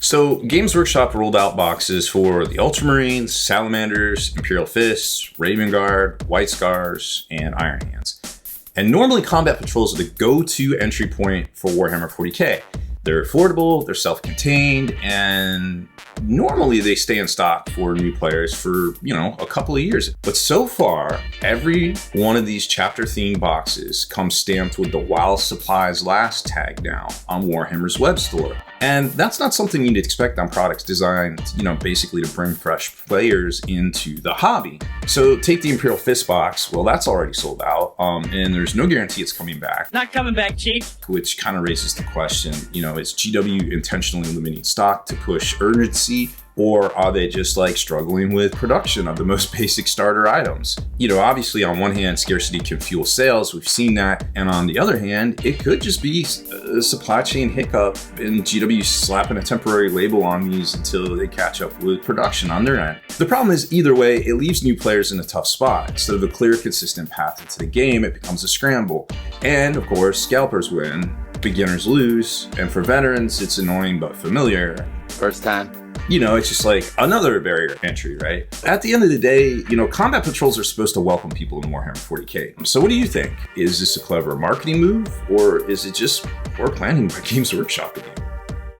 So Games Workshop rolled out boxes for the Ultramarines, Salamanders, Imperial Fists, Raven Guard, White Scars, and Iron Hands. And normally combat patrols are the go-to entry point for Warhammer 40k. They're affordable, they're self-contained, and normally they stay in stock for new players for, a couple of years. But so far, every one of these chapter-themed boxes comes stamped with the While Supplies Last tag now on Warhammer's web store. And that's not something you'd expect on products designed, basically to bring fresh players into the hobby. So take the Imperial Fist box. Well, that's already sold out, and there's no guarantee it's coming back. Not coming back, Chief. Which kind of raises the question, is GW intentionally limiting stock to push urgency? Or are they just struggling with production of the most basic starter items? Obviously on one hand, scarcity can fuel sales. We've seen that. And on the other hand, it could just be a supply chain hiccup and GW slapping a temporary label on these until they catch up with production on their end. The problem is either way, it leaves new players in a tough spot. Instead of a clear, consistent path into the game, it becomes a scramble. And of course, scalpers win, beginners lose. And for veterans, it's annoying but familiar. First time. It's just another barrier entry, right? At the end of the day, combat patrols are supposed to welcome people in Warhammer 40k. So what do you think? Is this a clever marketing move, or is it just poor planning by Games Workshop again?